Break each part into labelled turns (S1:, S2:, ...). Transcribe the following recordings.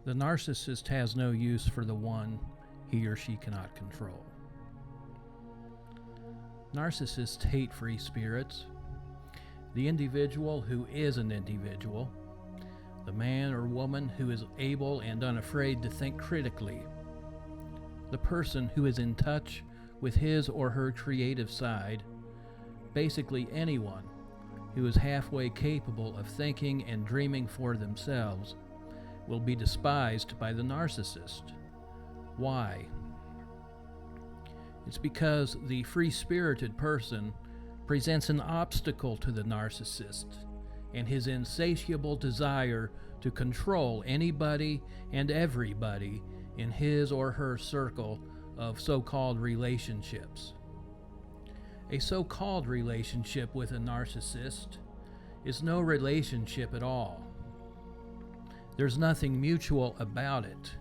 S1: The narcissist has no use for the one he or she cannot control. Narcissists hate free spirits, the individual who is an individual, the man or woman who is able and unafraid to think critically, the person who is in touch with his or her creative side, basically anyone who is halfway capable of thinking and dreaming for themselves will be despised by the narcissist. Why? It's because the free-spirited person presents an obstacle to the narcissist and his insatiable desire to control anybody and everybody in his or her circle of so-called relationships. A so-called relationship with a narcissist is no relationship at all. There's nothing mutual about it.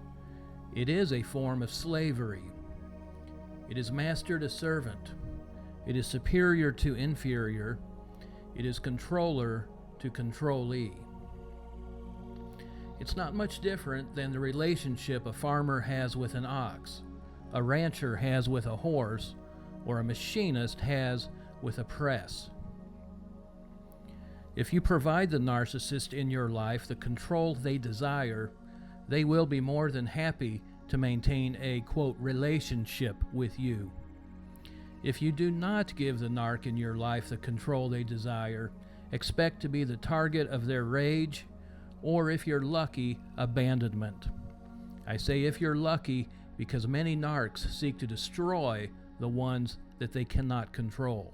S1: It is a form of slavery. It is master to servant. It is superior to inferior. It is controller to controllee. It's not much different than the relationship a farmer has with an ox, a rancher has with a horse, or a machinist has with a press. If you provide the narcissist in your life the control they desire, they will be more than happy to maintain a, quote, relationship with you. If you do not give the narc in your life the control they desire, expect to be the target of their rage, or if you're lucky, abandonment. I say if you're lucky because many narcs seek to destroy the ones that they cannot control.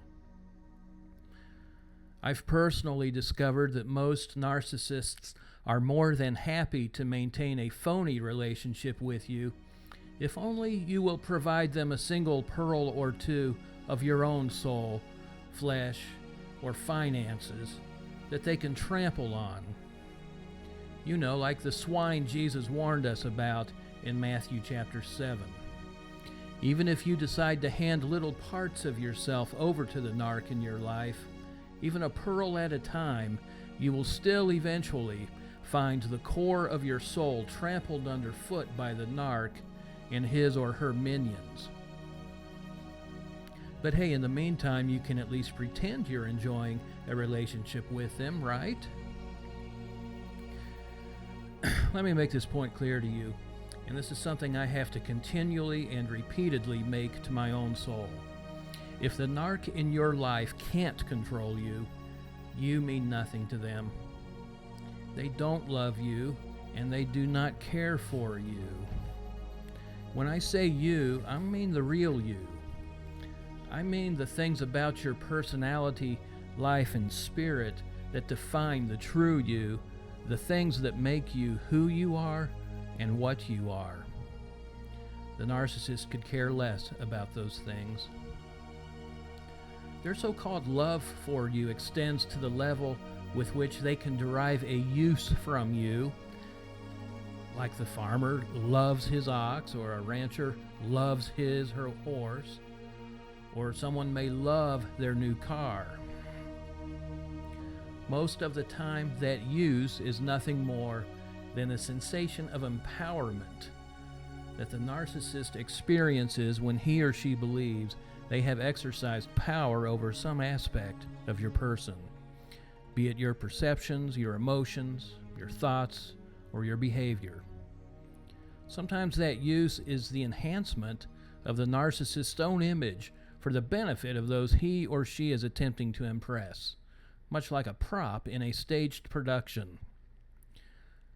S1: I've personally discovered that most narcissists are more than happy to maintain a phony relationship with you if only you will provide them a single pearl or two of your own soul, flesh, or finances that they can trample on. You know, like the swine Jesus warned us about in Matthew chapter 7. Even if you decide to hand little parts of yourself over to the narc in your life, even a pearl at a time, you will still eventually find the core of your soul trampled underfoot by the narc and his or her minions. But hey, in the meantime, you can at least pretend you're enjoying a relationship with them, right? Let me make this point clear to you, and this is something I have to continually and repeatedly make to my own soul. If the narc in your life can't control you, you mean nothing to them. They don't love you, and they do not care for you. When I say you, I mean the real you. I mean the things about your personality, life, and spirit that define the true you, the things that make you who you are and what you are. The narcissist could care less about those things. Their so-called love for you extends to the level with which they can derive a use from you, like the farmer loves his ox, or a rancher loves her horse, or someone may love their new car. Most of the time, that use is nothing more than a sensation of empowerment that the narcissist experiences when he or she believes they have exercised power over some aspect of your person, be it your perceptions, your emotions, your thoughts, or your behavior. Sometimes that use is the enhancement of the narcissist's own image for the benefit of those he or she is attempting to impress, much like a prop in a staged production.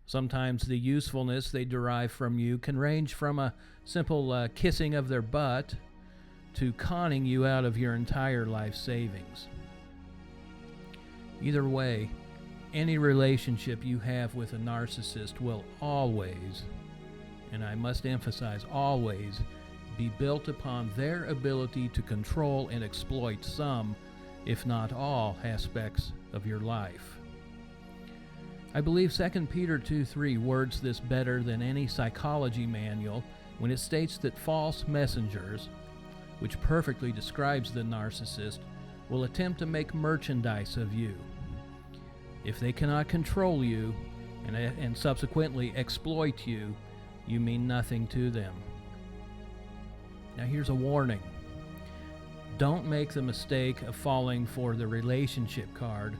S1: Sometimes the usefulness they derive from you can range from a simple kissing of their butt to conning you out of your entire life savings. Either way, any relationship you have with a narcissist will always, and I must emphasize always, be built upon their ability to control and exploit some, if not all, aspects of your life. I believe 2 Peter 2:3 words this better than any psychology manual when it states that false messengers, which perfectly describes the narcissist, will attempt to make merchandise of you. If they cannot control you, and subsequently exploit you, you mean nothing to them. Now here's a warning. Don't make the mistake of falling for the relationship card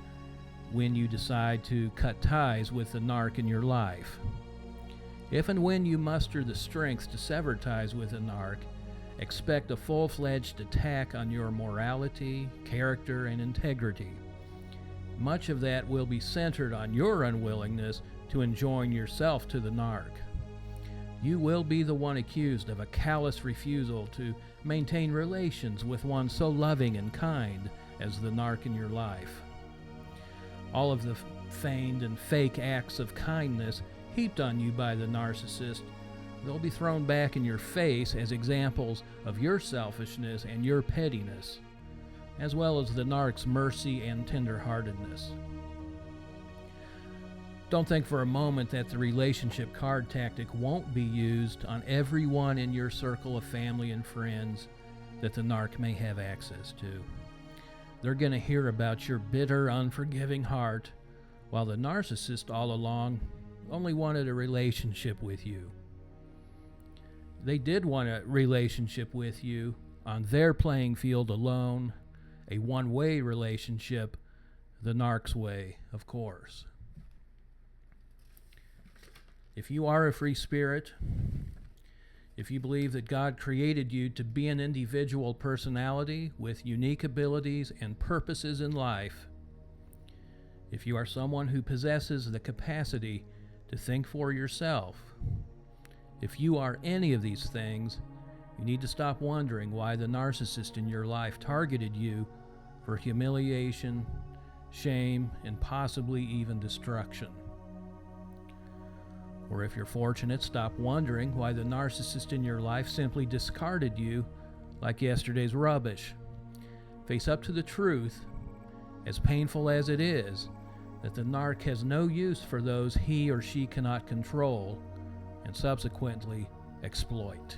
S1: when you decide to cut ties with the narc in your life. If and when you muster the strength to sever ties with a narc, expect a full-fledged attack on your morality, character, and integrity. Much of that will be centered on your unwillingness to enjoin yourself to the narc. You will be the one accused of a callous refusal to maintain relations with one so loving and kind as the narc in your life. All of the feigned and fake acts of kindness heaped on you by the narcissist, they'll be thrown back in your face as examples of your selfishness and your pettiness, as well as the narc's mercy and tenderheartedness. Don't think for a moment that the relationship card tactic won't be used on everyone in your circle of family and friends that the narc may have access to. They're going to hear about your bitter, unforgiving heart, while the narcissist all along only wanted a relationship with you. They did want a relationship with you on their playing field alone, a one-way relationship, the narc's way, of course. If you are a free spirit, if you believe that God created you to be an individual personality with unique abilities and purposes in life, if you are someone who possesses the capacity to think for yourself, if you are any of these things, you need to stop wondering why the narcissist in your life targeted you for humiliation, shame, and possibly even destruction. Or if you're fortunate, stop wondering why the narcissist in your life simply discarded you like yesterday's rubbish. Face up to the truth, as painful as it is, that the narc has no use for those he or she cannot control and subsequently exploit.